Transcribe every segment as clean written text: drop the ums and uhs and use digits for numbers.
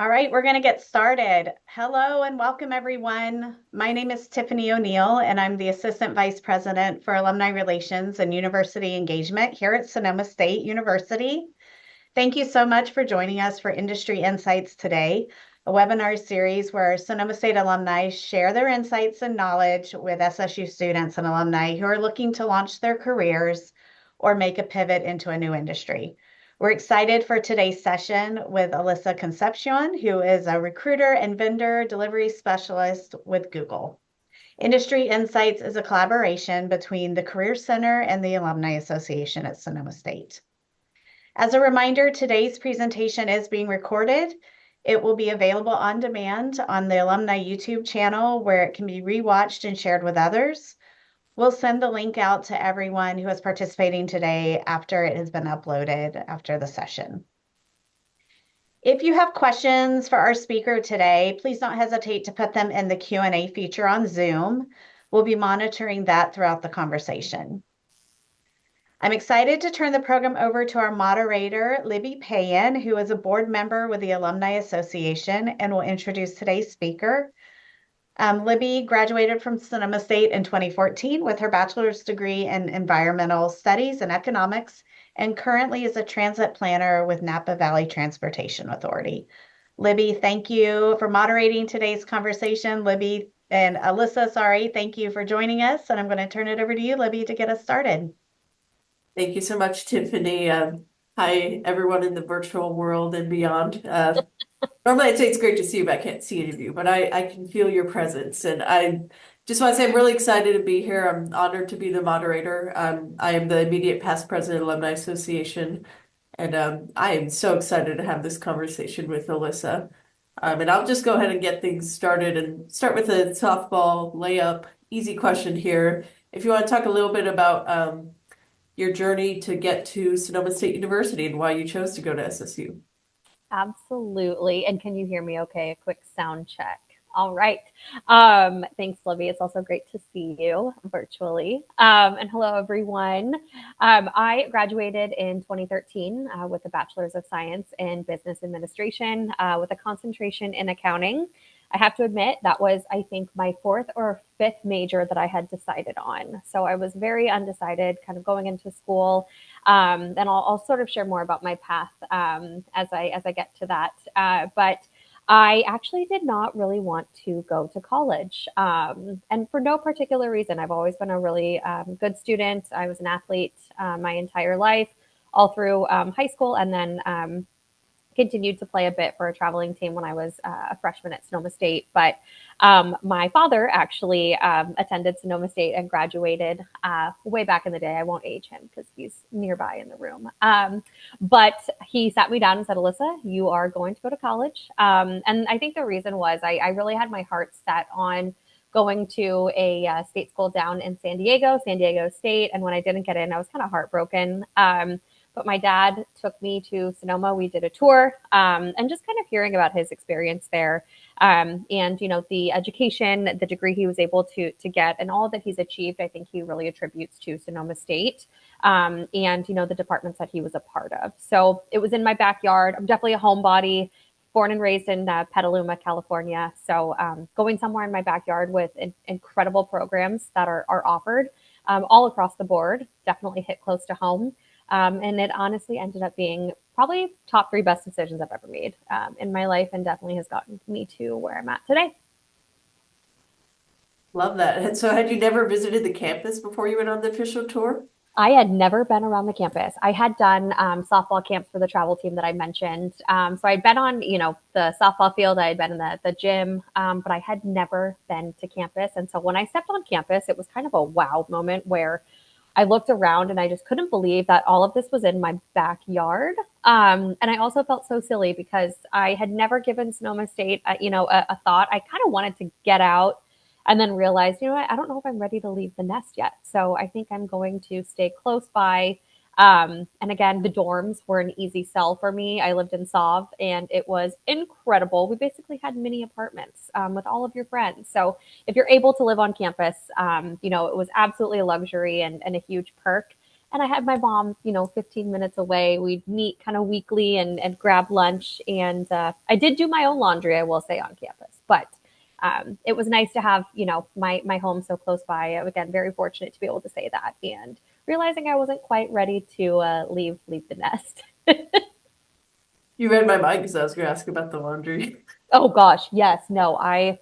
All right, we're going to get started. Hello and welcome, everyone. My name is Tiffany O'Neill, and I'm the Assistant Vice President for Alumni Relations and University Engagement here at Sonoma State University. Thank you so much for joining us for Industry Insights today, a webinar series where Sonoma State alumni share their insights and knowledge with SSU students and alumni who are looking to launch their careers or make a pivot into a new industry. We're excited for today's session with Alyssa Concepcion, who is a recruiter and vendor delivery specialist with Google. Industry Insights is a collaboration between the Career Center and the Alumni Association at Sonoma State. As a reminder, today's presentation is being recorded. It will be available on demand on the Alumni YouTube channel where it can be rewatched and shared with others. We'll send the link out to everyone who is participating today after it has been uploaded after the session. If you have questions for our speaker today, please don't hesitate to put them in the Q&A feature on Zoom. We'll be monitoring that throughout the conversation. I'm excited to turn the program over to our moderator, Libby Payan, who is a board member with the Alumni Association and will introduce today's speaker. Libby graduated from Sonoma State in 2014 with her bachelor's degree in environmental studies and economics, and currently is a transit planner with Napa Valley Transportation Authority. Libby, thank you for moderating today's conversation. Libby and Alyssa, thank you for joining us. And I'm going to turn it over to you, Libby, to get us started. Thank you so much, Tiffany. Hi, everyone in the virtual world and beyond. Normally, I'd say it's great to see you, but I can't see any of you, but I can feel your presence. And I just want to say I'm really excited to be here. I'm honored to be the moderator. I am the immediate past president of Alumni Association, and I am so excited to have this conversation with Alyssa. And I'll just go ahead and get things started and start with a softball layup, easy question here. If you want to talk a little bit about your journey to get to Sonoma State University and why you chose to go to SSU. Absolutely. And can you hear me okay? A quick sound check. All right. Thanks, Libby. It's also great to see you virtually. And hello, everyone. I graduated in 2013 with a Bachelor's of Science in Business Administration with a concentration in accounting. I have to admit, that was, I think, my fourth or fifth major that I had decided on. So I was very undecided kind of going into school. And I'll sort of share more about my path as I get to that. But I actually did not really want to go to college. And for no particular reason. I've always been a really good student. I was an athlete my entire life, all through high school, and then continued to play a bit for a traveling team when I was a freshman at Sonoma State. But my father actually attended Sonoma State and graduated way back in the day. I won't age him because he's nearby in the room. But he sat me down and said, Alyssa, you are going to go to college. And I think the reason was I really had my heart set on going to a state school down in San Diego State. And when I didn't get in, I was kind of heartbroken. But my dad took me to Sonoma. We did a tour and just kind of hearing about his experience there. And, you know, the education, the degree he was able to get and all that he's achieved, I think he really attributes to Sonoma State and, you know, the departments that he was a part of. So it was in my backyard. I'm definitely a homebody, born and raised in Petaluma, California. So going somewhere in my backyard with incredible programs that are offered all across the board definitely hit close to home. And it honestly ended up being probably top 3 best decisions I've ever made in my life, and definitely has gotten me to where I'm at today. Love that. And so had you never visited the campus before you went on the official tour? I had never been around the campus. I had done softball camps for the travel team that I mentioned. So I'd been on, you know, the softball field. I had been in the gym, but I had never been to campus. And so when I stepped on campus, it was kind of a wow moment where I looked around and I just couldn't believe that all of this was in my backyard. And I also felt so silly because I had never given Sonoma State, a thought. I kind of wanted to get out and then realized, you know what, I don't know if I'm ready to leave the nest yet. So I think I'm going to stay close by. And again, the dorms were an easy sell for me. I lived in Sauve and it was incredible. We basically had mini apartments with all of your friends. So if you're able to live on campus, it was absolutely a luxury and a huge perk. And I had my mom, 15 minutes away. We'd meet kind of weekly and grab lunch. And I did do my own laundry, I will say, on campus. But it was nice to have, my home so close by. Again, very fortunate to be able to say that. And realizing I wasn't quite ready to leave the nest. You read my mind because I was going to ask about the laundry. Oh gosh, yes, no, I'm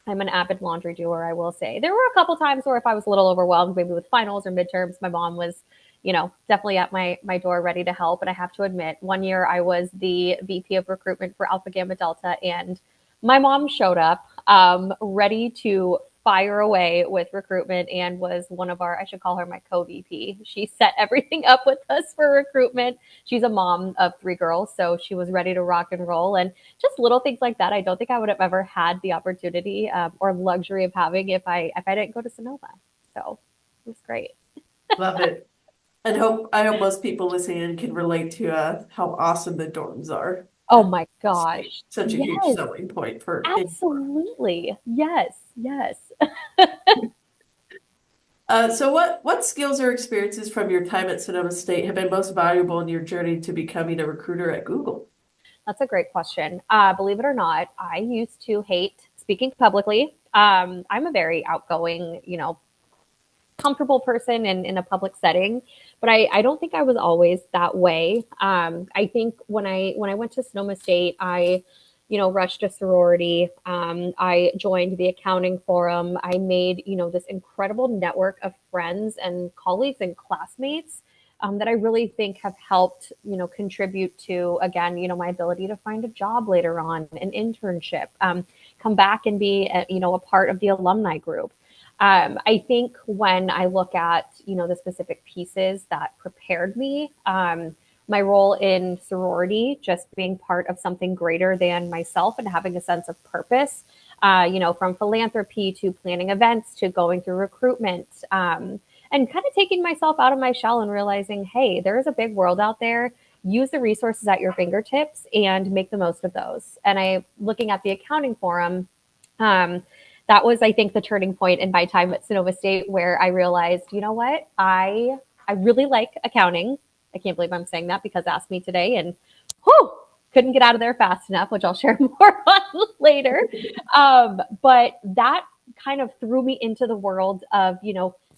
an avid laundry doer, I will say. There were a couple times where if I was a little overwhelmed, maybe with finals or midterms, my mom was, definitely at my door ready to help. And I have to admit, one year I was the VP of recruitment for Alpha Gamma Delta, and my mom showed up ready to fire away with recruitment and was one of our, I should call her my co-VP. She set everything up with us for recruitment. She's a mom of 3 girls, so she was ready to rock and roll. And just little things like that, I don't think I would have ever had the opportunity or luxury of having if I didn't go to Sonoma. So it was great. Love it. And I hope most people listening can relate to how awesome the dorms are. Oh my gosh. Such a huge Yes, selling point for anyone. absolutely. Yes, yes. So what skills or experiences from your time at Sonoma State have been most valuable in your journey to becoming a recruiter at Google? That's a great question. Believe it or not, I used to hate speaking publicly. I'm a very outgoing, comfortable person in a public setting, but I don't think I was always that way. I think when I went to Sonoma State, I rushed a sorority. I joined the accounting forum. I made this incredible network of friends and colleagues and classmates that I really think have helped contribute to, again, my ability to find a job later on, an internship, come back and be a part of the alumni group. I think when I look at, the specific pieces that prepared me, my role in sorority, just being part of something greater than myself and having a sense of purpose, from philanthropy to planning events to going through recruitment, and kind of taking myself out of my shell and realizing, hey, there is a big world out there. Use the resources at your fingertips and make the most of those. And looking at the accounting forum, um, that was, I think, the turning point in my time at Sonoma State where I realized, you know what, I really like accounting. I can't believe I'm saying that because Ask Me Today and whew, couldn't get out of there fast enough, which I'll share more on later. But that kind of threw me into the world of,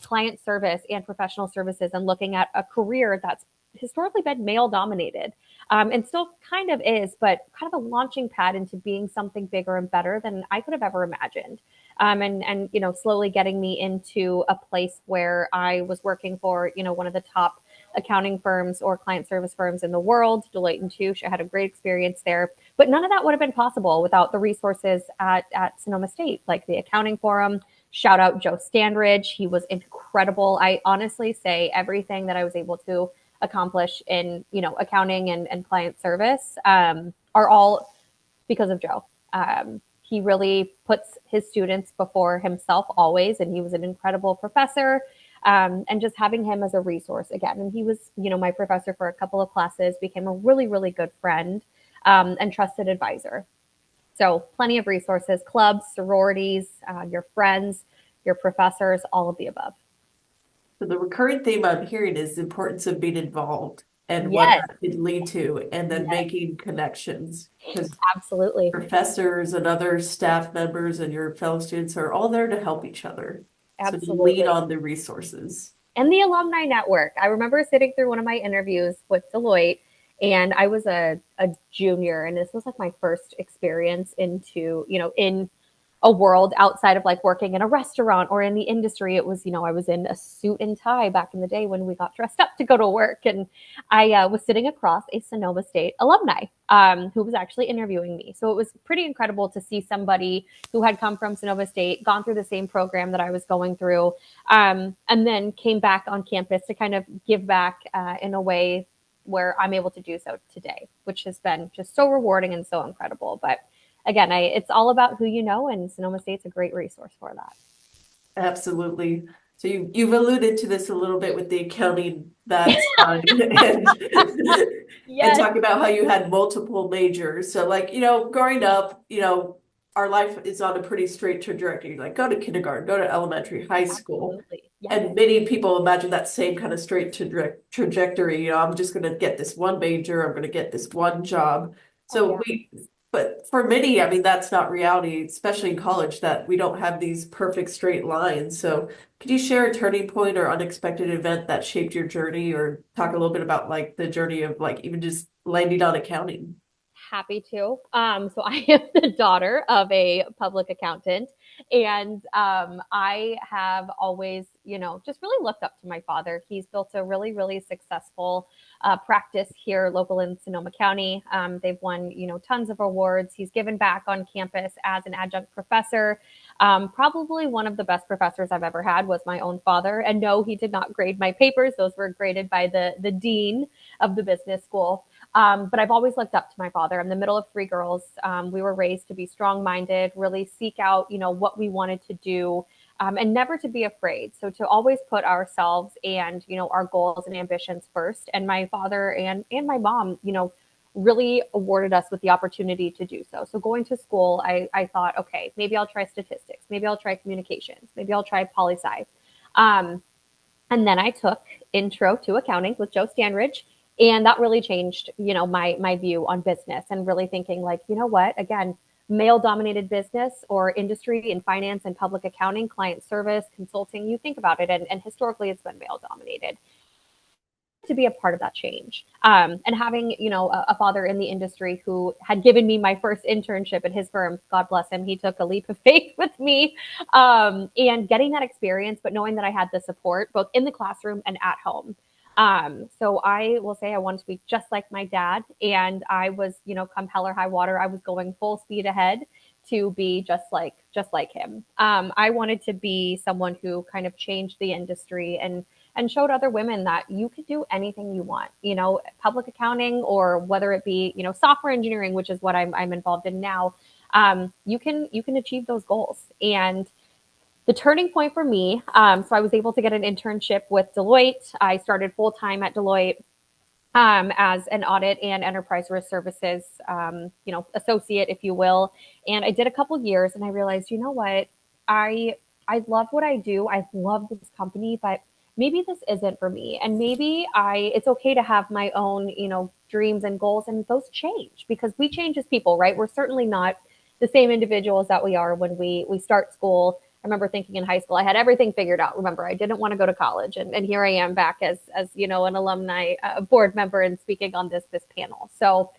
client service and professional services and looking at a career that's historically been male dominated, and still kind of is, but kind of a launching pad into being something bigger and better than I could have ever imagined. And slowly getting me into a place where I was working for one of the top accounting firms or client service firms in the world, Deloitte and Touche. I had a great experience there, but none of that would have been possible without the resources at Sonoma State, like the accounting forum. Shout out Joe Standridge. He was incredible. I honestly say everything that I was able to accomplish in accounting and client service are all because of Joe. He really puts his students before himself always, and he was an incredible professor. And just having him as a resource again, and he was my professor for a couple of classes, became a really really good friend and trusted advisor. So plenty of resources, clubs, sororities, your friends, your professors, all of the above. So the recurring theme I'm hearing is the importance of being involved and what Yes, that could lead to, and then yes, making connections because absolutely. professors and other staff members and your fellow students are all there to help each other. So to lean Absolutely. on the resources. And the alumni network. I remember sitting through one of my interviews with Deloitte, and I was a junior, and this was like my first experience into, in a world outside of like working in a restaurant or in the industry. It was, I was in a suit and tie back in the day when we got dressed up to go to work. And I was sitting across a Sonoma State alumni who was actually interviewing me. So it was pretty incredible to see somebody who had come from Sonoma State, gone through the same program that I was going through, and then came back on campus to kind of give back in a way where I'm able to do so today, which has been just so rewarding and so incredible. But again, it's all about who you know, and Sonoma State's a great resource for that. Absolutely. So you've alluded to this a little bit with the accounting that side and Yes, talk about how you had multiple majors. So like, growing up, our life is on a pretty straight trajectory. Like go to kindergarten, go to elementary, high school. absolutely. Yes. And many people imagine that same kind of straight trajectory. I'm just going to get this one major, I'm going to get this one job. Oh yeah. But for many, I mean, that's not reality, especially in college, that we don't have these perfect straight lines. So could you share a turning point or unexpected event that shaped your journey, or talk a little bit about like the journey of like even just landing on accounting? Happy to. So I am the daughter of a public accountant, and I have always, just really looked up to my father. He's built a really, really successful practice here, local in Sonoma County. They've won, tons of awards. He's given back on campus as an adjunct professor. Probably one of the best professors I've ever had was my own father. And no, he did not grade my papers; those were graded by the dean of the business school. But I've always looked up to my father. I'm the middle of three girls. We were raised to be strong-minded, really seek out, what we wanted to do, and never to be afraid. So to always put ourselves and, our goals and ambitions first. And my father and my mom, really awarded us with the opportunity to do so. So going to school, I thought, okay, maybe I'll try statistics, maybe I'll try communications, maybe I'll try poli-sci. Um, and then I took intro to accounting with Joe Stanridge. And that really changed, my view on business and really thinking like, you know what, again, male dominated business or industry in finance and public accounting, client service, consulting, you think about it. And historically it's been male dominated. To be a part of that change. And having, a father in the industry who had given me my first internship at his firm, God bless him, he took a leap of faith with me, and getting that experience, but knowing that I had the support both in the classroom and at home. So I will say I wanted to be just like my dad, and I was, come hell or high water, I was going full speed ahead to be just like him. I wanted to be someone who kind of changed the industry and showed other women that you could do anything you want, public accounting or whether it be, software engineering, which is what I'm involved in now. You can achieve those goals. And the turning point for me, so I was able to get an internship with Deloitte. I started full time at Deloitte as an audit and enterprise risk services, associate, if you will. And I did a couple years, and I realized, you know what, I I love what I do. I love this company, but maybe this isn't for me. And maybe it's okay to have my own, dreams and goals, and those change because we change as people, right? We're certainly not the same individuals that we are when we start school. I remember thinking in high school, I had everything figured out. Remember, I didn't want to go to college, and here I am back as an alumni board member and speaking on this panel. So,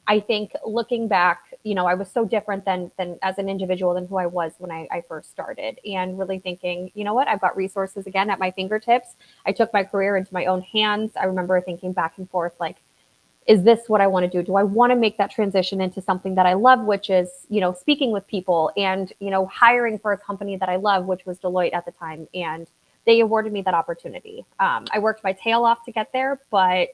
I think looking back, I was so different than as an individual than who I was when I first started, and really thinking, you know what, I've got resources again at my fingertips. I took my career into my own hands. I remember thinking back and forth, like, is this what I want to do? Do I want to make that transition into something that I love, which is, speaking with people and, hiring for a company that I love, which was Deloitte at the time. And they awarded me that opportunity. I worked my tail off to get there, but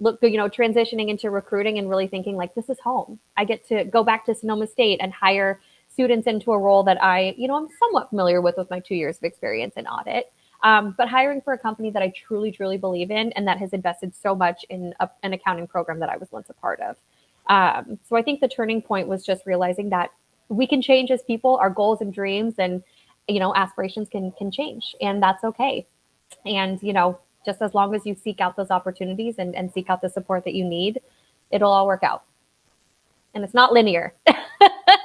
look, transitioning into recruiting and really thinking like, this is home. I get to go back to Sonoma State and hire students into a role that I'm somewhat familiar with my 2 years of experience in audit. But hiring for a company that I truly, truly believe in and that has invested so much in an accounting program that I was once a part of. So I think the turning point was just realizing that we can change as people, our goals and dreams and, aspirations can change, and that's okay. And, just as long as you seek out those opportunities and seek out the support that you need, it'll all work out. And it's not linear.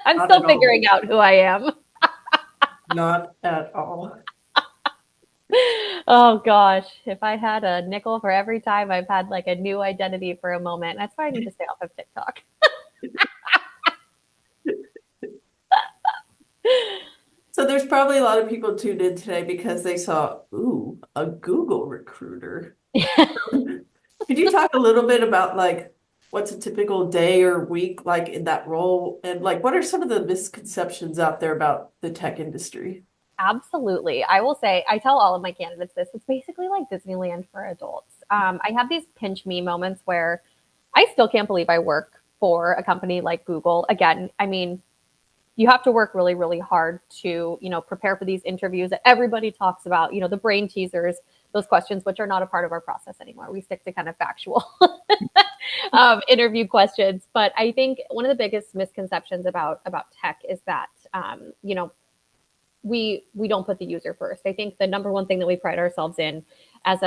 I'm Not still at all. figuring out who I am. Not at all. Oh gosh, if I had a nickel for every time I've had like a new identity for a moment, that's why I need to stay off of TikTok. So there's probably a lot of people tuned in today because they saw, ooh, a Google recruiter. Could you talk a little bit about like what's a typical day or week like in that role, and like what are some of the misconceptions out there about the tech industry? Absolutely. I will say, I tell all of my candidates this. It's basically like Disneyland for adults. I have these pinch me moments where I still can't believe I work for a company like Google. Again, I mean, you have to work really, really hard to, prepare for these interviews that everybody talks about, the brain teasers, those questions, which are not a part of our process anymore. We stick to kind of factual interview questions. But I think one of the biggest misconceptions about tech is that, we don't put the user first. I think the number one thing that we pride ourselves in as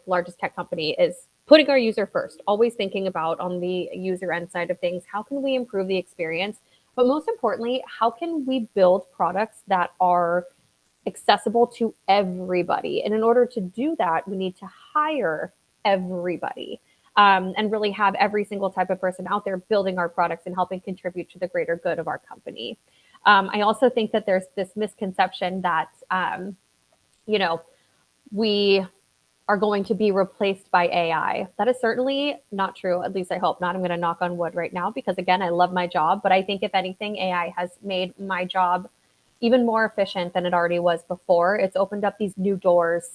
largest tech company is putting our user first, always thinking about on the user end side of things, how can we improve the experience? But most importantly, how can we build products that are accessible to everybody? And in order to do that, we need to hire everybody, and really have every single type of person out there building our products and helping contribute to the greater good of our company. I also think that there's this misconception that, you know, we are going to be replaced by AI. That is certainly not true. At least I hope not. I'm going to knock on wood right now because, again, I love my job. But I think, if anything, AI has made my job even more efficient than it already was before. It's opened up these new doors,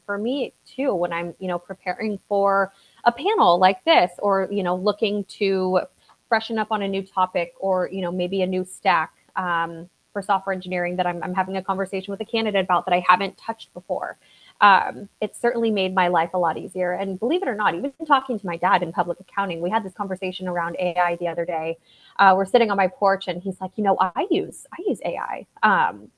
for me too, when I'm, preparing for a panel like this, or, looking to freshen up on a new topic, or, maybe a new stack, for software engineering that I'm having a conversation with a candidate about that I haven't touched before. It's certainly made my life a lot easier. And believe it or not, even talking to my dad in public accounting, we had this conversation around AI the other day. We're sitting on my porch, and he's like, I use AI,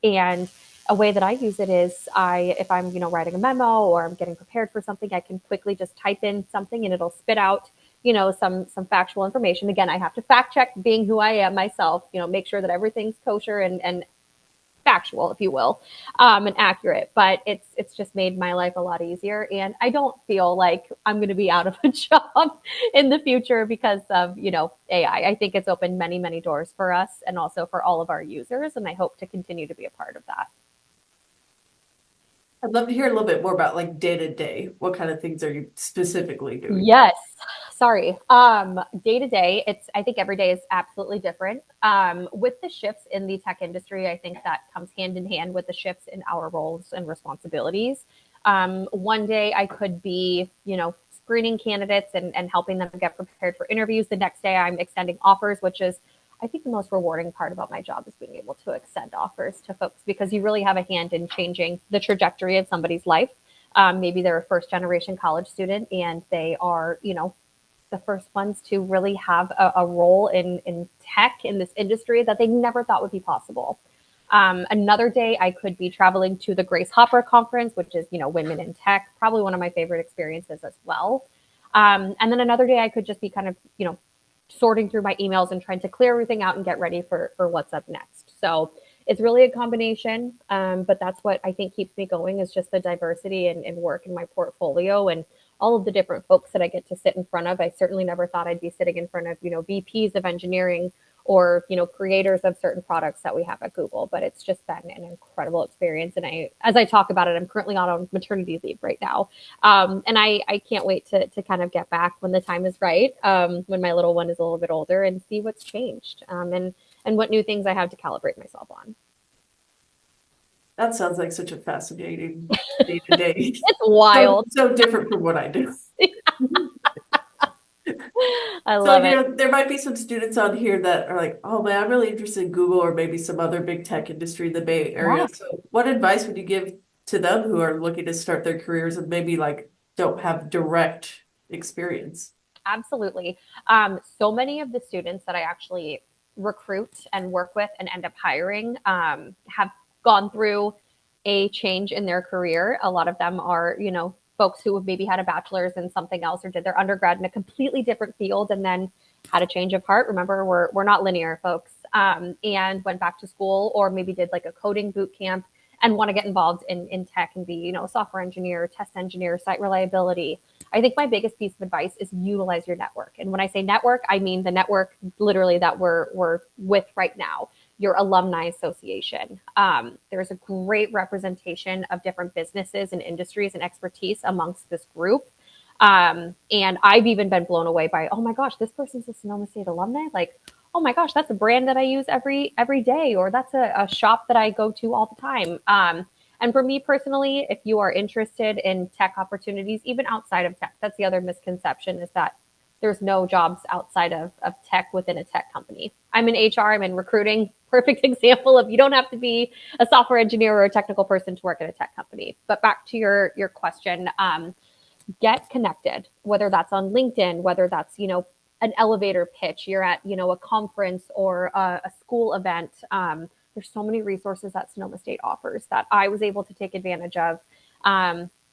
and a way that I use it is, if I'm writing a memo or I'm getting prepared for something, I can quickly just type in something and it'll spit out some factual information. Again, I have to fact check, being who I am myself, make sure that everything's kosher and factual, if you will, and accurate. But it's just made my life a lot easier, and I don't feel like I'm going to be out of a job in the future because of AI. I think it's opened many doors for us and also for all of our users, and I hope to continue to be a part of that. I'd love to hear a little bit more about like day to day. What kind of things are you specifically doing? Yes. Sorry. Day to day, I think every day is absolutely different. With the shifts in the tech industry, I think that comes hand in hand with the shifts in our roles and responsibilities. One day I could be, screening candidates and helping them get prepared for interviews. The next day I'm extending offers, which is, I think, the most rewarding part about my job is being able to extend offers to folks, because you really have a hand in changing the trajectory of somebody's life. Maybe they're a first generation college student and they are, the first ones to really have a role in tech in this industry that they never thought would be possible. Another day I could be traveling to the Grace Hopper conference, which is, Women in Tech, probably one of my favorite experiences as well. And then another day I could just be kind of, sorting through my emails and trying to clear everything out and get ready for what's up next. So it's really a combination. But that's what I think keeps me going, is just the diversity and work in my portfolio and all of the different folks that I get to sit in front of. I certainly never thought I'd be sitting in front of, VPs of engineering or, creators of certain products that we have at Google. But it's just been an incredible experience. And as I talk about it, I'm currently on maternity leave right now. And I can't wait to kind of get back when the time is right, when my little one is a little bit older, and see what's changed, and what new things I have to calibrate myself on. That sounds like such a fascinating day to day. It's wild. So different from what I do. I So, love it. there might be some students on here that are like, oh man, I'm really interested in Google or maybe some other big tech industry in the Bay Area. Yeah, So what advice would you give to them who are looking to start their careers and maybe like don't have direct experience? absolutely. So many of the students that I actually recruit and work with and end up hiring, have gone through a change in their career. A lot of them are, folks who have maybe had a bachelor's in something else or did their undergrad in a completely different field and then had a change of heart. Remember, we're not linear, folks, and went back to school, or maybe did like a coding boot camp and want to get involved in tech and be, a software engineer, test engineer, site reliability. I think my biggest piece of advice is utilize your network. And when I say network, I mean the network literally that we're with right now, your alumni association. There's a great representation of different businesses and industries and expertise amongst this group. And I've even been blown away by, oh my gosh, this person's a Sonoma State alumni. Like, oh my gosh, that's a brand that I use every day, or that's a shop that I go to all the time. And for me personally, if you are interested in tech opportunities, even outside of tech, that's the other misconception, is that there's no jobs outside of tech within a tech company. I'm in HR, I'm in recruiting. Perfect example of, you don't have to be a software engineer or a technical person to work at a tech company. But back to your question, get connected, whether that's on LinkedIn, whether that's, an elevator pitch, you're at, a conference or a school event. there's so many resources that Sonoma State offers that I was able to take advantage of.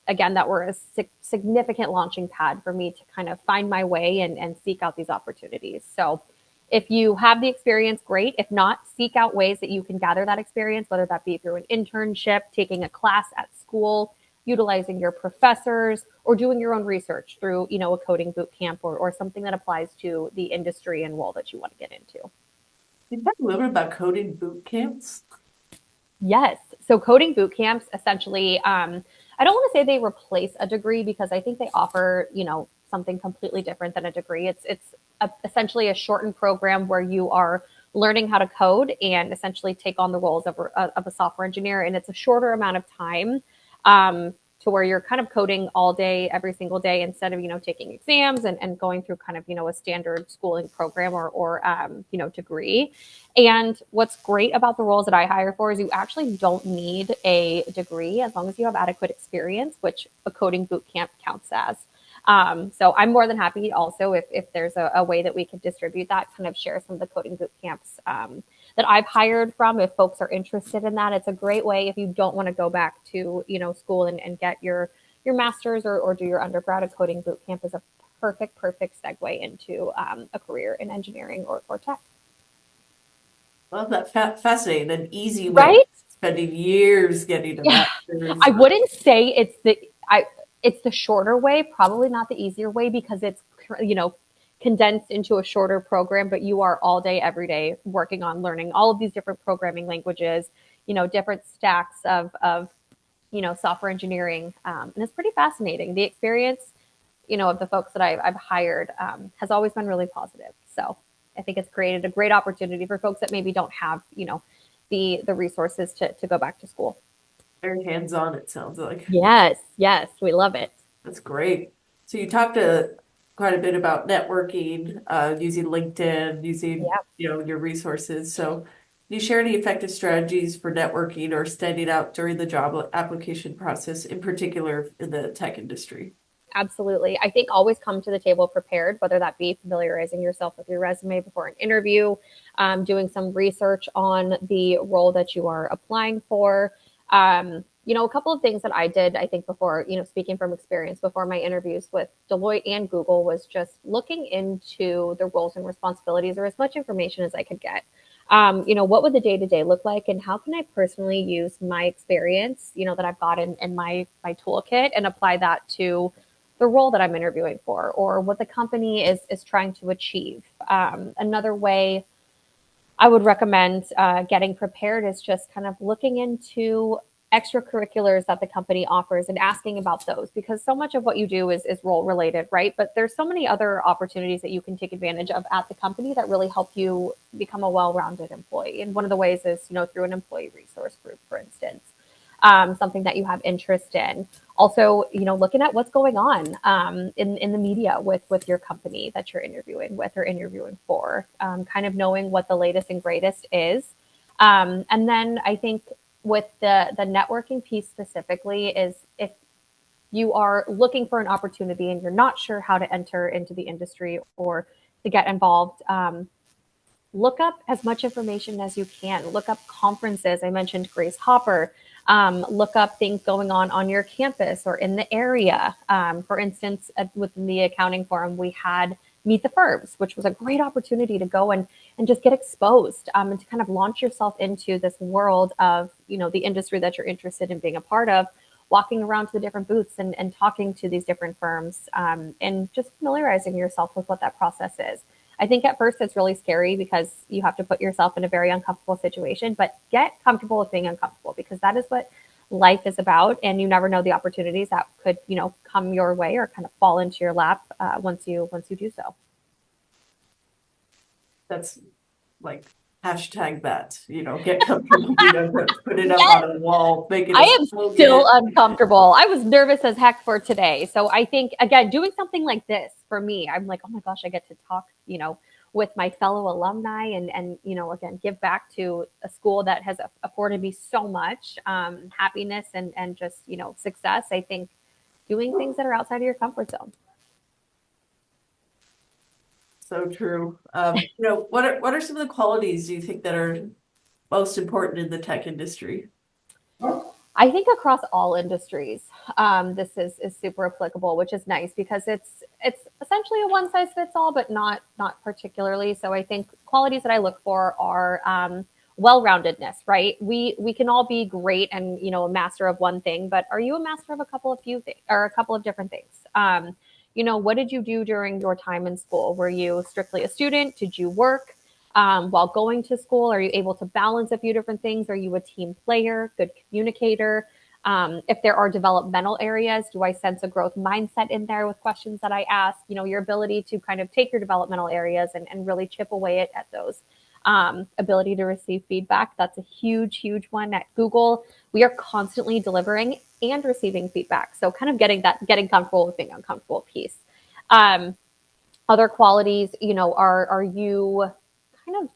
Again, that were a significant launching pad for me to kind of find my way and seek out these opportunities. So if you have the experience, great. If not, seek out ways that you can gather that experience, whether that be through an internship, taking a class at school, utilizing your professors, or doing your own research through, a coding boot camp or something that applies to the industry and role that you want to get into. Can you talk a little bit about coding boot camps? Yes. So coding boot camps essentially, I don't want to say they replace a degree because I think they offer, something completely different than a degree. It's essentially a shortened program where you are learning how to code and essentially take on the roles of a software engineer. And it's a shorter amount of time to where you're kind of coding all day, every single day, instead of, taking exams and going through kind of, a standard schooling program or degree. And what's great about the roles that I hire for is you actually don't need a degree as long as you have adequate experience, which a coding boot camp counts as. So I'm more than happy also if there's a way that we could distribute that, kind of share some of the coding boot camps that I've hired from. If folks are interested in that, it's a great way if you don't want to go back to, school and get your master's or do your undergrad. A coding boot camp is a perfect segue into a career in engineering or tech. Love that. Fascinating. An easy way Right? of spending years getting a Yeah. master's. I wouldn't say it's the shorter way, probably not the easier way because it's, condensed into a shorter program, but you are all day, every day working on learning all of these different programming languages, different stacks of software engineering. And it's pretty fascinating. The experience, of the folks that I've hired has always been really positive. So I think it's created a great opportunity for folks that maybe don't have, the resources to go back to school. Very hands-on, it sounds like. Yes, we love it. That's great. So you talked quite a bit about networking, using LinkedIn, using, Yeah. your resources. So can you share any effective strategies for networking or standing out during the job application process, in particular in the tech industry? Absolutely. I think always come to the table prepared, whether that be familiarizing yourself with your resume before an interview, doing some research on the role that you are applying for. A couple of things that I did, I think before, speaking from experience before my interviews with Deloitte and Google was just looking into the roles and responsibilities or as much information as I could get. What would the day-to-day look like and how can I personally use my experience, that I've got in my toolkit and apply that to the role that I'm interviewing for or what the company is trying to achieve. Another way I would recommend getting prepared is just kind of looking into extracurriculars that the company offers and asking about those because so much of what you do is role related, right? But there's so many other opportunities that you can take advantage of at the company that really help you become a well-rounded employee. And one of the ways is, through an employee resource group, for instance, something that you have interest in. Also, looking at what's going on in the media with your company that you're interviewing with or interviewing for, kind of knowing what the latest and greatest is. And then I think with the networking piece specifically is if you are looking for an opportunity and you're not sure how to enter into the industry or to get involved, look up as much information as you can. Look up conferences. I mentioned Grace Hopper. Look up things going on your campus or in the area. For instance, within the accounting forum, we had Meet the Firms, which was a great opportunity to go and just get exposed and to kind of launch yourself into this world of, the industry that you're interested in being a part of, walking around to the different booths and talking to these different firms and just familiarizing yourself with what that process is. I think at first it's really scary because you have to put yourself in a very uncomfortable situation, but get comfortable with being uncomfortable because that is what life is about. And you never know the opportunities that could, come your way or kind of fall into your lap once you do so. That's like hashtag that, get comfortable, put it up Yes. on a wall, make it I a am slogan. still uncomfortable. I was nervous as heck for today. So I think, again, doing something like this for me, I'm like, oh my gosh, I get to talk, with my fellow alumni and again, give back to a school that has afforded me so much happiness and just, success. I think doing things that are outside of your comfort zone. So true. What are some of the qualities you think that are most important in the tech industry? I think across all industries, this is super applicable, which is nice because it's essentially a one size fits all, but not particularly. So I think qualities that I look for are well-roundedness, right? We can all be great and a master of one thing, but are you a master of a couple of few things or a couple of different things? What did you do during your time in school? Were you strictly a student? Did you work? While going to school? Are you able to balance a few different things? Are you a team player, good communicator? If there are developmental areas, do I sense a growth mindset in there with questions that I ask? Your ability to kind of take your developmental areas and really chip away at those. Ability to receive feedback. That's a huge, huge one at Google. We are constantly delivering and receiving feedback. So kind of getting comfortable with being uncomfortable piece. Um, Other qualities, are you kind of,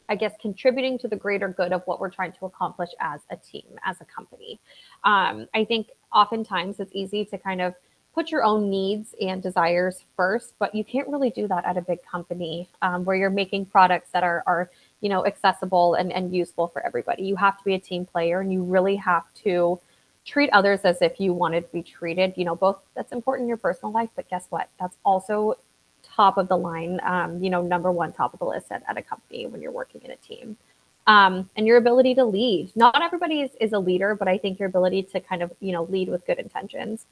I guess, contributing to the greater good of what we're trying to accomplish as a team, as a company. I think oftentimes it's easy to kind of put your own needs and desires first, but you can't really do that at a big company where you're making products that are accessible and useful for everybody. You have to be a team player and you really have to treat others as if you wanted to be treated. Both that's important in your personal life, but guess what? That's also top of the line, number one top of the list at a company when you're working in a team. And your ability to lead. Not everybody is a leader, but I think your ability to kind of, lead with good intentions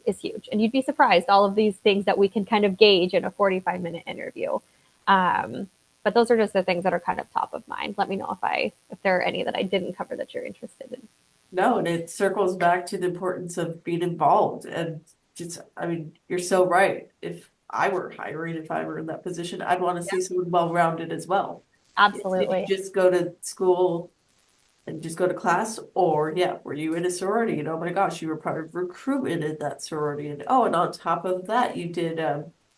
is huge. And you'd be surprised all of these things that we can kind of gauge in a 45-minute interview. But those are just the things that are kind of top of mind. Let me know if there are any that I didn't cover that you're interested in. No, and it circles back to the importance of being involved and just, I mean, you're so right. If I were hiring, if I were in that position, I'd want to see someone well-rounded as well. Did you Absolutely. just go to school and just go to class? Or yeah, were you in a sorority? And oh my gosh, you were part of recruitment in that sorority. And oh, and on top of that, you did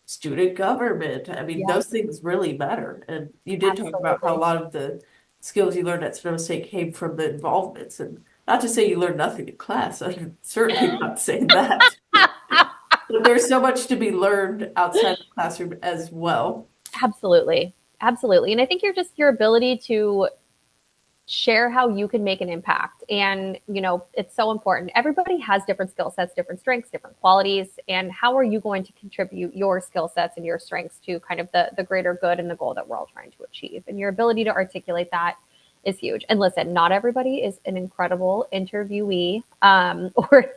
student government. I mean, Yeah, those things really matter. And you did talk about how a absolutely. lot of the skills you learned at Sonoma State came from the involvements. And not to say you learned nothing in class. I'm certainly not saying that. But there's so much to be learned outside the classroom as well. Absolutely. Absolutely. And I think your ability to share how you can make an impact. And, it's so important. Everybody has different skill sets, different strengths, different qualities. And how are you going to contribute your skill sets and your strengths to kind of the greater good and the goal that we're all trying to achieve? And your ability to articulate that is huge. And listen, not everybody is an incredible interviewee, or,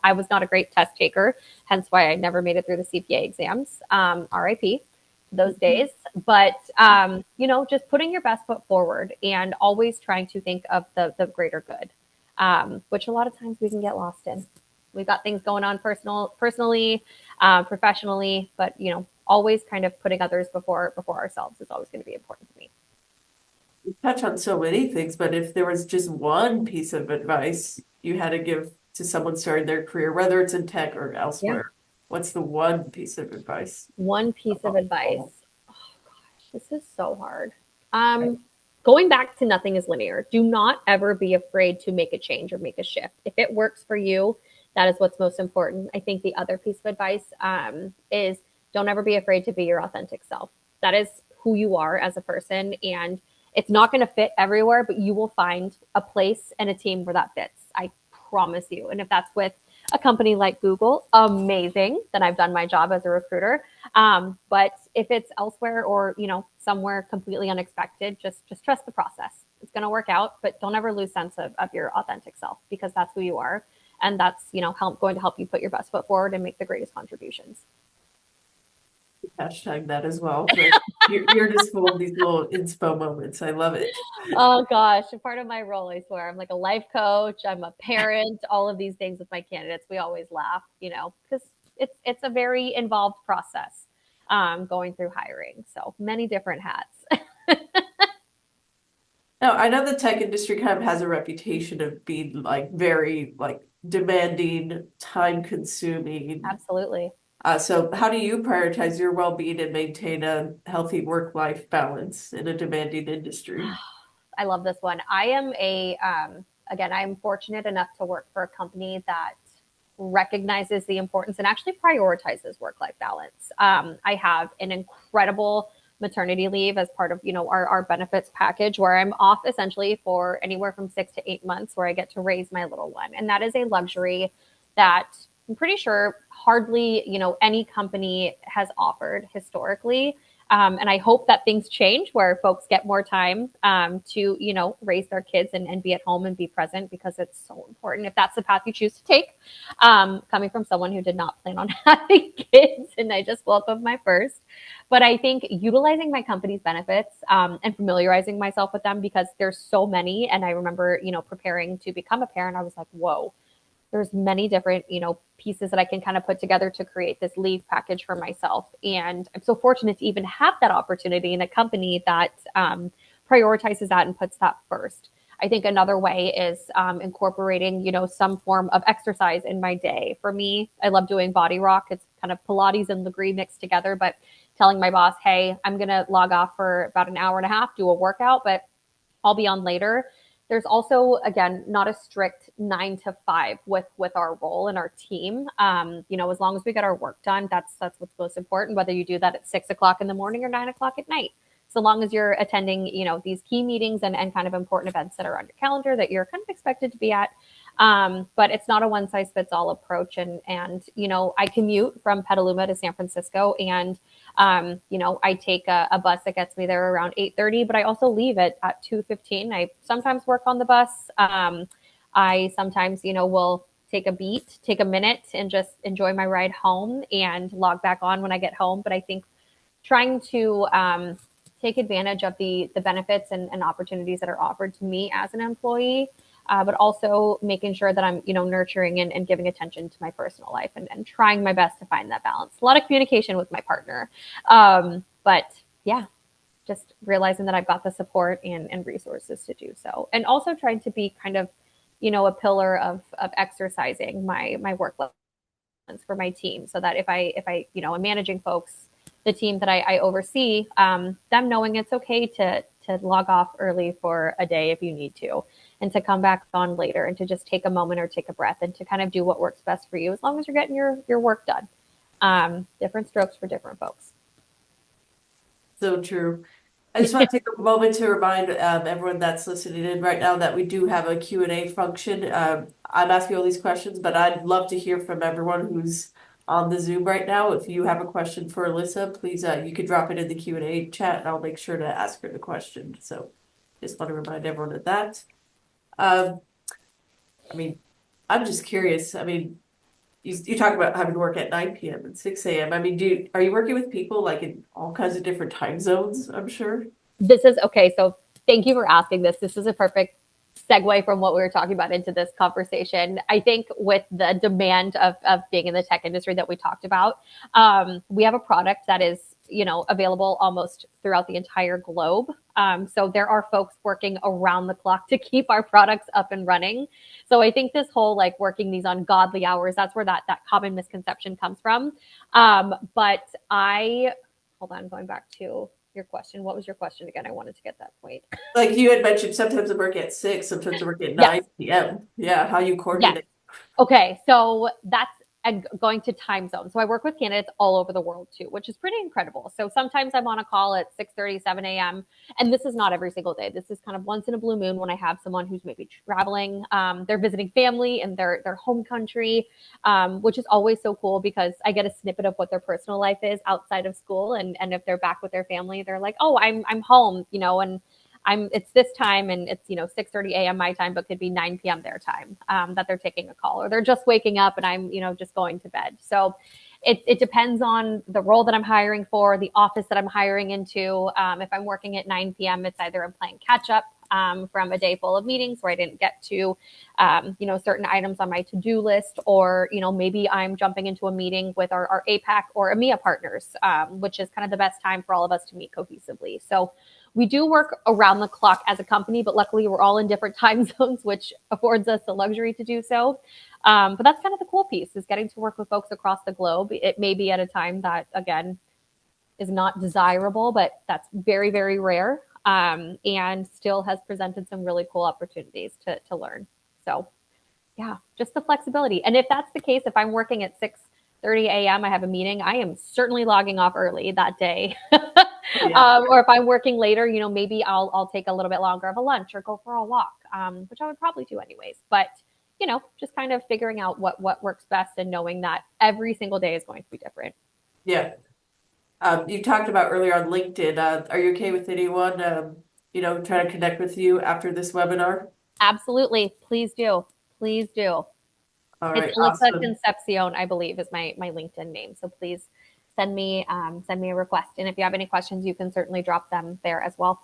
I was not a great test taker, hence why I never made it through the CPA exams. RIP those days, but just putting your best foot forward and always trying to think of the greater good, which a lot of times we can get lost in. We've got things going on personally, professionally, but always kind of putting others before ourselves is always going to be important to me. You touch on so many things, but if there was just one piece of advice you had to give to someone starting their career, whether it's in tech or Yeah. elsewhere, what's the one piece of advice? One piece of advice. Oh gosh, this is so hard. Um, Going back to nothing is linear. Do not ever be afraid to make a change or make a shift. If it works for you, that is what's most important. I think the other piece of advice is don't ever be afraid to be your authentic self. That is who you are as a person, and it's not going to fit everywhere, but you will find a place and a team where that fits. I promise you. And if that's with a company like Google, amazing. Then I've done my job as a recruiter. But if it's elsewhere or somewhere completely unexpected, just trust the process. It's going to work out, but don't ever lose sense of your authentic self because that's who you are, and that's going to help you put your best foot forward and make the greatest contributions. Hashtag that as well. But you're just full of these little inspo moments. I love it. Oh gosh, a part of my role, I swear. I'm like a life coach, I'm a parent, all of these things with my candidates. We always laugh, because it's a very involved process going through hiring. So many different hats. Now, I know the tech industry kind of has a reputation of being like very like demanding, time consuming. Absolutely. So how do you prioritize your well-being and maintain a healthy work-life balance in a demanding industry? I love this one. I am again, I'm fortunate enough to work for a company that recognizes the importance and actually prioritizes work life balance. I have an incredible maternity leave as part of, our benefits package, where I'm off essentially for anywhere from 6 to 8 months, where I get to raise my little one. And that is a luxury that I'm pretty sure hardly, any company has offered historically. And I hope that things change where folks get more time to, raise their kids and be at home and be present, because it's so important if that's the path you choose to take. Coming from someone who did not plan on having kids, and I just welcomed my first. But I think utilizing my company's benefits and familiarizing myself with them, because there's so many. And I remember, preparing to become a parent, I was like, whoa, there's many different, pieces that I can kind of put together to create this leave package for myself. And I'm so fortunate to even have that opportunity in a company that prioritizes that and puts that first. I think another way is incorporating, some form of exercise in my day. For me, I love doing body rock. It's kind of Pilates and Legree mixed together, but telling my boss, hey, I'm going to log off for about an hour and a half, do a workout, but I'll be on later. There's also, again, not a strict 9 to 5 with our role and our team. As long as we get our work done, that's what's most important, whether you do that at 6 o'clock in the morning or 9 o'clock at night. So long as you're attending, these key meetings and kind of important events that are on your calendar that you're kind of expected to be at. But it's not a one size fits all approach. And I commute from Petaluma to San Francisco, and I take a bus that gets me there around 8:30, but I also leave at 2:15. I sometimes work on the bus. I sometimes, will take a minute and just enjoy my ride home and log back on when I get home. But I think trying to take advantage of the benefits and opportunities that are offered to me as an employee, but also making sure that I'm, nurturing and giving attention to my personal life and trying my best to find that balance. A lot of communication with my partner. But yeah, just realizing that I've got the support and resources to do so. And also trying to be kind of, a pillar of exercising my work life for my team, so that if I, am managing folks, the team that I oversee, them knowing it's okay to log off early for a day if you need to, and to come back on later, and to just take a moment or take a breath and to kind of do what works best for you, as long as you're getting your work done. Different strokes for different folks. So true. I just want to take a moment to remind everyone that's listening in right now that we do have a Q&A function. I'm asking all these questions, but I'd love to hear from everyone who's on the Zoom right now. If you have a question for Alyssa, please, you could drop it in the Q&A chat, and I'll make sure to ask her the question. So just want to remind everyone of that. I'm just curious. You talk about having to work at 9 p.m. and 6 a.m. Are you working with people like in all kinds of different time zones, I'm sure? This is okay. So thank you for asking this. This is a perfect segue from what we were talking about into this conversation. I think with the demand of being in the tech industry that we talked about, we have a product that is, available almost throughout the entire globe. So there are folks working around the clock to keep our products up and running. So I think this whole like working these ungodly hours, that's where that common misconception comes from. But hold on, going back to your question. What was your question again? I wanted to get that point. Like you had mentioned, sometimes I work at 6, sometimes I work at Yes. 9 p.m. Yeah, how you coordinate. Yes. Okay, so that's and going to time zone. So I work with candidates all over the world too, which is pretty incredible. So sometimes I'm on a call at 6:30, 7 a.m. And this is not every single day. This is kind of once in a blue moon when I have someone who's maybe traveling. They're visiting family in their home country, which is always so cool because I get a snippet of what their personal life is outside of school. And if they're back with their family, they're like, oh, I'm home, and it's this time, and it's 6:30 a.m. my time, but could be 9 p.m. their time, that they're taking a call, or they're just waking up and I'm just going to bed. So it depends on the role that I'm hiring for, the office that I'm hiring into. If I'm working at 9 p.m., it's either I'm playing catch up from a day full of meetings where I didn't get to certain items on my to-do list, or maybe I'm jumping into a meeting with our APAC or EMEA partners, which is kind of the best time for all of us to meet cohesively. So we do work around the clock as a company, but luckily we're all in different time zones, which affords us the luxury to do so. But that's kind of the cool piece, is getting to work with folks across the globe. It may be at a time that, again, is not desirable, but that's very, very rare, and still has presented some really cool opportunities to learn. So yeah, just the flexibility. And if that's the case, if I'm working at 6:30 a.m., I have a meeting, I am certainly logging off early that day. Yeah. Or if I'm working later, maybe I'll take a little bit longer of a lunch or go for a walk, which I would probably do anyways. But just kind of figuring out what works best and knowing that every single day is going to be different. Yeah. You talked about earlier on LinkedIn. Are you okay with anyone, trying to connect with you after this webinar? Absolutely. Please do. Please do. All It's right, Alyssa awesome. Concepcion, I believe, is my LinkedIn name. So please send me a request. And if you have any questions, you can certainly drop them there as well.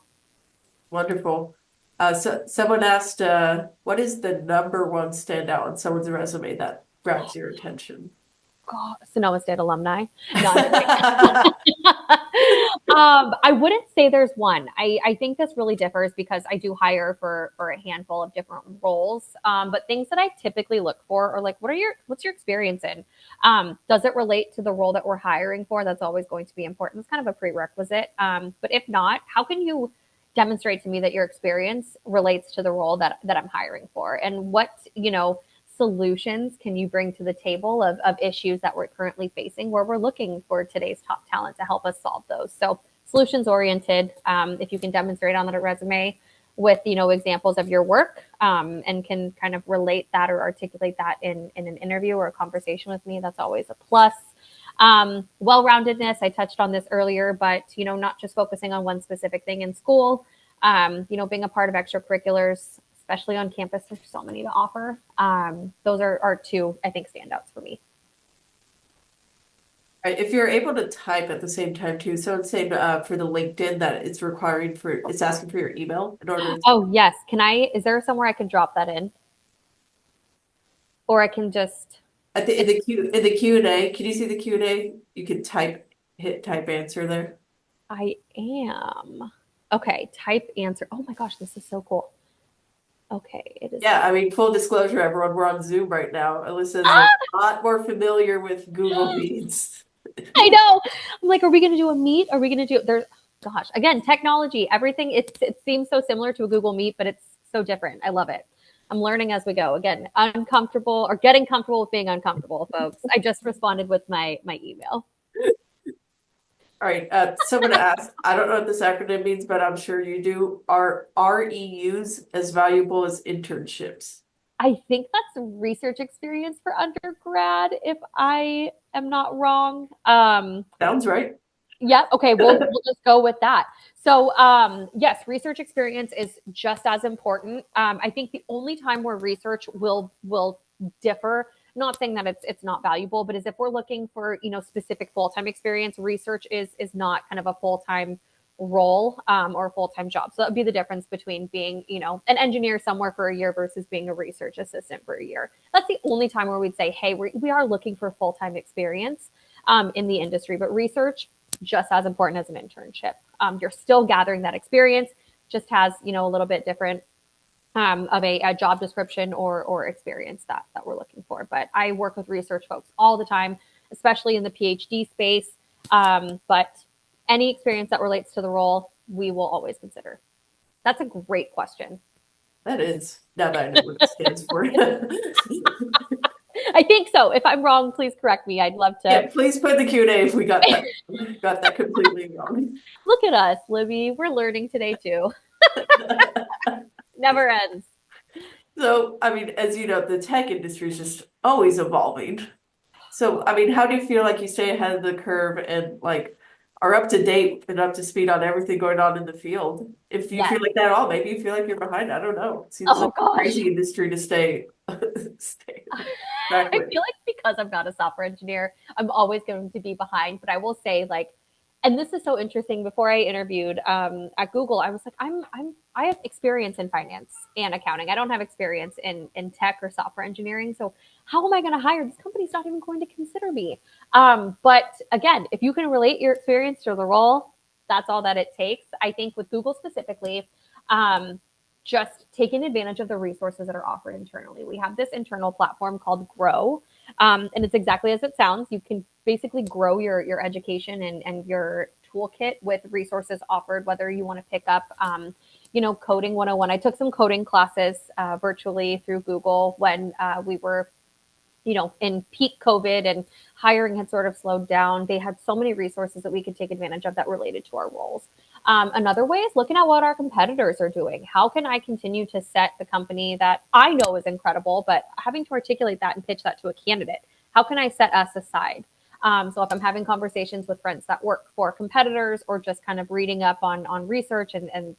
Wonderful. So someone asked, what is the number one standout on someone's resume that grabs your attention? God, Sonoma State alumni. No, I'm kidding. I wouldn't say there's one. I think this really differs because I do hire for a handful of different roles. But things that I typically look for are like, what's your experience in? Does it relate to the role that we're hiring for? That's always going to be important. It's kind of a prerequisite. But if not, how can you demonstrate to me that your experience relates to the role that I'm hiring for? And what, solutions can you bring to the table of issues that we're currently facing where we're looking for today's top talent to help us solve those? So solutions oriented, if you can demonstrate on that resume with examples of your work, and can kind of relate that or articulate that in an interview or a conversation with me, that's always a plus. Well-roundedness, I touched on this earlier, but not just focusing on one specific thing in school, being a part of extracurriculars, especially on campus. There's so many to offer. Those are two, I think, standouts for me. Right, if you're able to type at the same time too, so it's saying for the LinkedIn that it's asking for your email in order to, Oh, yes. Is there somewhere I can drop that in? Or I can just, in the Q&A, can you see the Q&A? You can hit type answer there. I am. Okay, type answer. Oh my gosh, this is so cool. Okay, it is. Yeah, I mean, full disclosure, everyone, we're on Zoom right now. Alyssa's a lot more familiar with Google Meets. I know. I'm like, are we going to do a meet? Are we going to do gosh, again, technology, everything. It seems so similar to a Google Meet, but it's so different. I love it. I'm learning as we go. Again, uncomfortable or getting comfortable with being uncomfortable, folks. I just responded with my email. All right, someone asked, I don't know what this acronym means, but I'm sure you do. Are REUs as valuable as internships? I think that's research experience for undergrad, if I am not wrong. Sounds right. Yeah, okay, we'll just go with that. So, yes, research experience is just as important. I think the only time where research will differ, not saying that it's not valuable, but is if we're looking for specific full-time experience, research is not kind of a full-time role, or a full-time job. So that would be the difference between being an engineer somewhere for a year versus being a research assistant for a year. That's the only time where we'd say, hey, we are looking for full-time experience in the industry, but research just as important as an internship. You're still gathering that experience, just has a little bit different of a job description or experience that we're looking for. But I work with research folks all the time, especially in the PhD space. But any experience that relates to the role, we will always consider. That's a great question. That is, now that I know what it stands for. I think so. If I'm wrong, please correct me. I'd love to. Yeah, please put in the Q&A if we got that completely wrong. Look at us, Libby. We're learning today too. Never ends. So, I mean, as you know, the tech industry is just always evolving. So, I mean, how do you feel like you stay ahead of the curve and like are up to date and up to speed on everything going on in the field? If you feel like that at all, maybe you feel like you're behind. I don't know. It seems like a crazy industry to stay I feel like because I'm not a software engineer, I'm always going to be behind. But I will say, like, and this is so interesting. Before I interviewed at Google, I was like, I have experience in finance and accounting. I don't have experience in tech or software engineering. So how am I going to hire? This company's not even going to consider me. But again, if you can relate your experience to the role, that's all that it takes. I think with Google specifically, just taking advantage of the resources that are offered internally. We have this internal platform called Grow, and it's exactly as it sounds. You can basically grow your education and your toolkit with resources offered, whether you want to pick up, coding 101. I took some coding classes virtually through Google when we were in peak COVID and hiring had sort of slowed down, they had so many resources that we could take advantage of that related to our roles. Another way is looking at what our competitors are doing. How can I continue to set the company that I know is incredible, but having to articulate that and pitch that to a candidate? How can I set us aside? So if I'm having conversations with friends that work for competitors or just kind of reading up on research and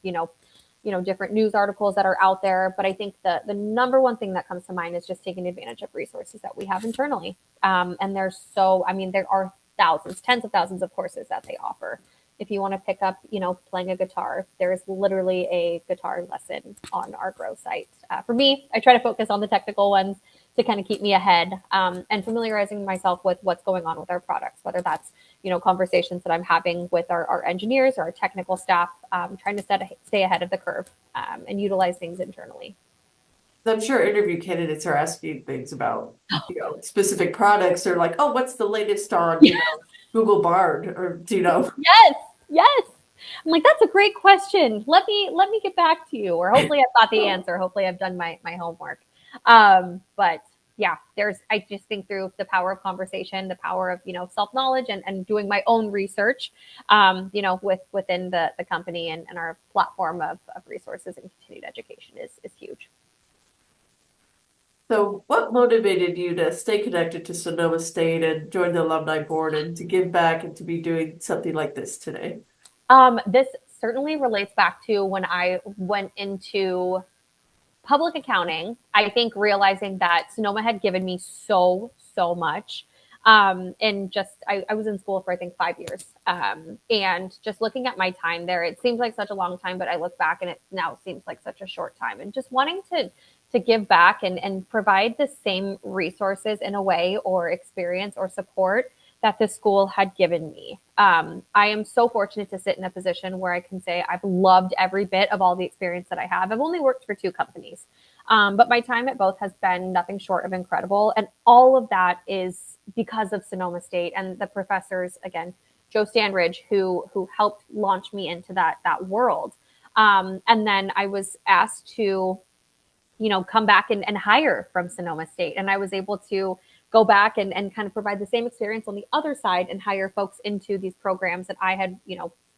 different news articles that are out there. But I think the number one thing that comes to mind is just taking advantage of resources that we have internally. And there are thousands, tens of thousands of courses that they offer. If you want to pick up, playing a guitar, there is literally a guitar lesson on our Grow site. For me, I try to focus on the technical ones to kind of keep me ahead, and familiarizing myself with what's going on with our products, whether that's conversations that I'm having with our engineers or our technical staff, trying to stay ahead of the curve, and utilize things internally. I'm sure interview candidates are asking things about, specific products or like, oh, what's the latest on, Google Bard or, Yes, yes. I'm like, that's a great question. Let me get back to you. Or hopefully I've got the answer. Hopefully I've done my homework. But yeah, I just think through the power of conversation, the power of, self-knowledge and doing my own research, within the company and our platform of resources and continued education is huge. So what motivated you to stay connected to Sonoma State and join the alumni board and to give back and to be doing something like this today? This certainly relates back to when I went into public accounting. I think realizing that Sonoma had given me so much. And I was in school for, I think, 5 years. And just looking at my time there, it seems like such a long time, but I look back and it now seems like such a short time. And just wanting to give back and provide the same resources in a way, or experience or support that the school had given me. I am so fortunate to sit in a position where I can say I've loved every bit of all the experience that I have. I've only worked for 2 companies, but my time at both has been nothing short of incredible. And all of that is because of Sonoma State and the professors, again, Joe Standridge, who helped launch me into that world. And then I was asked to, come back and hire from Sonoma State. And I was able to go back and kind of provide the same experience on the other side and hire folks into these programs that I had,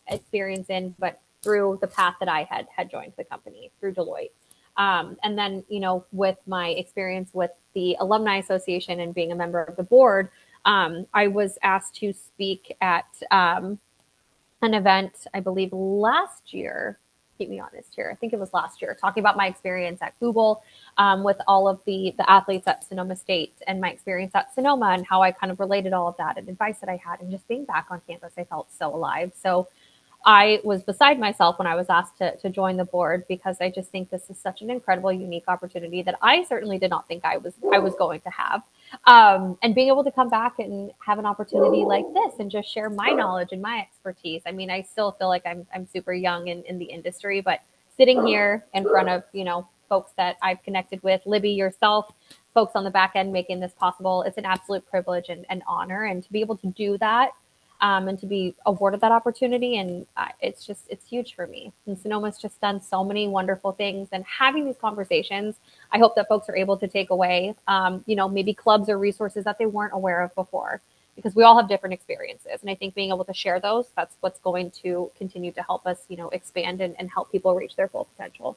experience in, but through the path that I had joined the company through Deloitte. And then, with my experience with the Alumni Association and being a member of the board, I was asked to speak at an event, I believe last year. Keep me honest here. I think it was last year, talking about my experience at Google, with all of the athletes at Sonoma State and my experience at Sonoma and how I kind of related all of that and advice that I had. And just being back on campus, I felt so alive. So I was beside myself when I was asked to join the board, because I just think this is such an incredible, unique opportunity that I certainly did not think I was going to have. And being able to come back and have an opportunity like this and just share my knowledge and my expertise. I mean, I still feel like I'm super young in the industry, but sitting here in front of, folks that I've connected with, Libby, yourself, folks on the back end making this possible, it's an absolute privilege and honor. And to be able to do that, and to be awarded that opportunity. And it's huge for me. And Sonoma's just done so many wonderful things. And having these conversations, I hope that folks are able to take away, maybe clubs or resources that they weren't aware of before, because we all have different experiences. And I think being able to share those, that's what's going to continue to help us, expand and help people reach their full potential.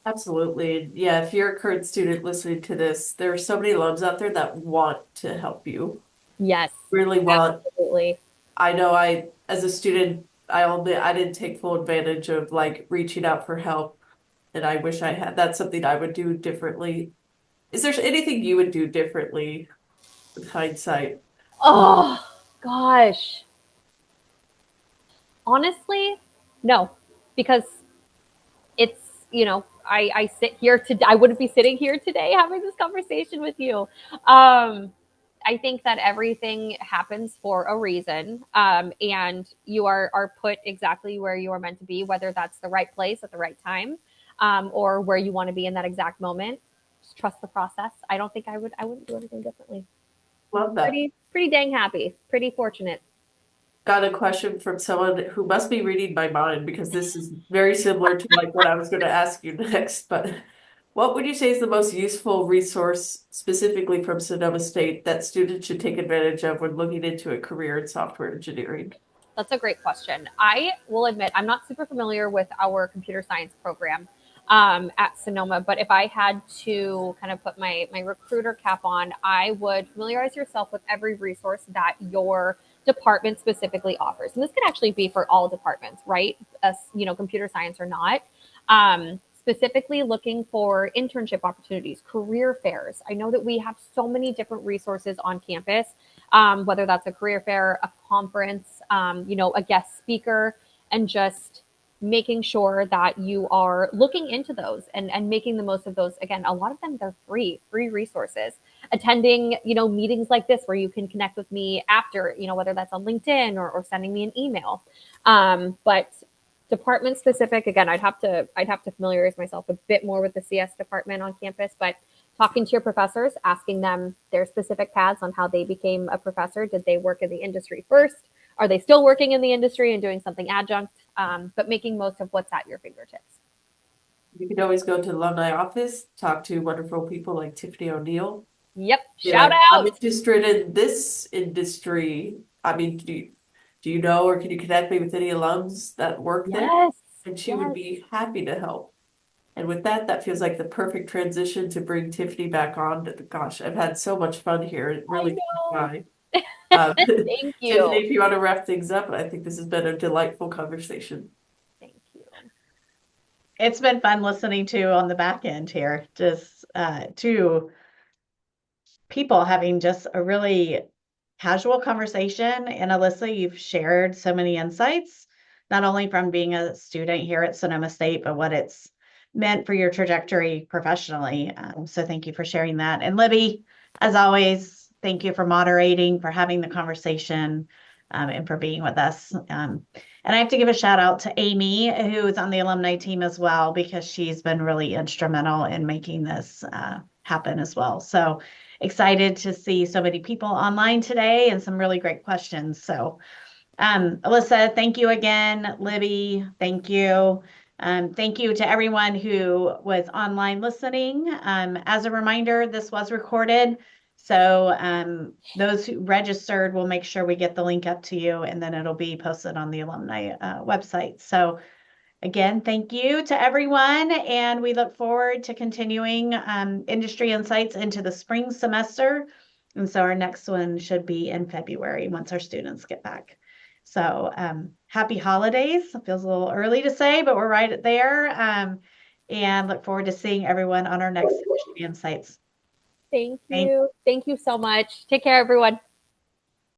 Absolutely. Yeah, if you're a current student listening to this, there are so many alums out there that want to help you. Yes, Really want. absolutely. I know as a student, I didn't take full advantage of like reaching out for help, and I wish I had. That's something I would do differently. Is there anything you would do differently with hindsight? Oh, gosh. Honestly, no, because it's, I sit here today. I wouldn't be sitting here today having this conversation with you. I think that everything happens for a reason, and you are put exactly where you are meant to be, whether that's the right place at the right time, or where you want to be in that exact moment. Just trust the process. I don't think I wouldn't do anything differently. Love that. Pretty dang happy. Pretty fortunate. Got a question from someone who must be reading my mind, because this is very similar to like what I was going to ask you next. But What would you say is the most useful resource specifically from Sonoma State that students should take advantage of when looking into a career in software engineering? That's a great question. I will admit I'm not super familiar with our computer science program at Sonoma, but if I had to kind of put my recruiter cap on, I would familiarize yourself with every resource that your department specifically offers. And this could actually be for all departments, right? As computer science or not. Specifically looking for internship opportunities, career fairs. I know that we have so many different resources on campus, whether that's a career fair, a conference, a guest speaker, and just making sure that you are looking into those and making the most of those. Again, a lot of them, they're free resources. Attending, meetings like this where you can connect with me after, whether that's on LinkedIn or sending me an email. But department specific, again, I'd have to familiarize myself a bit more with the CS department on campus, but talking to your professors, asking them their specific paths on how they became a professor. Did they work in the industry first? Are they still working in the industry and doing something adjunct? But making most of what's at your fingertips. You can always go to the alumni office, talk to wonderful people like Tiffany O'Neill. Yep. Be Shout like, I'm out. interested in this industry. I mean, do you know or can you connect me with any alums that work there? Yes. And she would Yes. be happy to help. And with that, that feels like the perfect transition to bring Tiffany back on. Gosh, I've had so much fun here. It I really know. fly. Um, Thank Tiffany, you. if you want to wrap things up, I think this has been a delightful conversation. Thank you. It's been fun listening to on the back end here, just to people having just a really casual conversation. And Alyssa, you've shared so many insights, not only from being a student here at Sonoma State, but what it's meant for your trajectory professionally. So thank you for sharing that. And Libby, as always, thank you for moderating, for having the conversation, and for being with us. And I have to give a shout out to Amy, who is on the alumni team as well, because she's been really instrumental in making this happen as well. So excited to see so many people online today and some really great questions. So, Alyssa, thank you again. Libby, thank you. Thank you to everyone who was online listening. As a reminder, this was recorded. So those who registered, will make sure we get the link up to you, and then it'll be posted on the alumni website. So again, thank you to everyone, and we look forward to continuing industry insights into the spring semester. And so our next one should be in February once our students get back. So happy holidays. It feels a little early to say, but we're right there. And look forward to seeing everyone on our next industry insights. Thank Thank you. Thank you so much. Take care, everyone.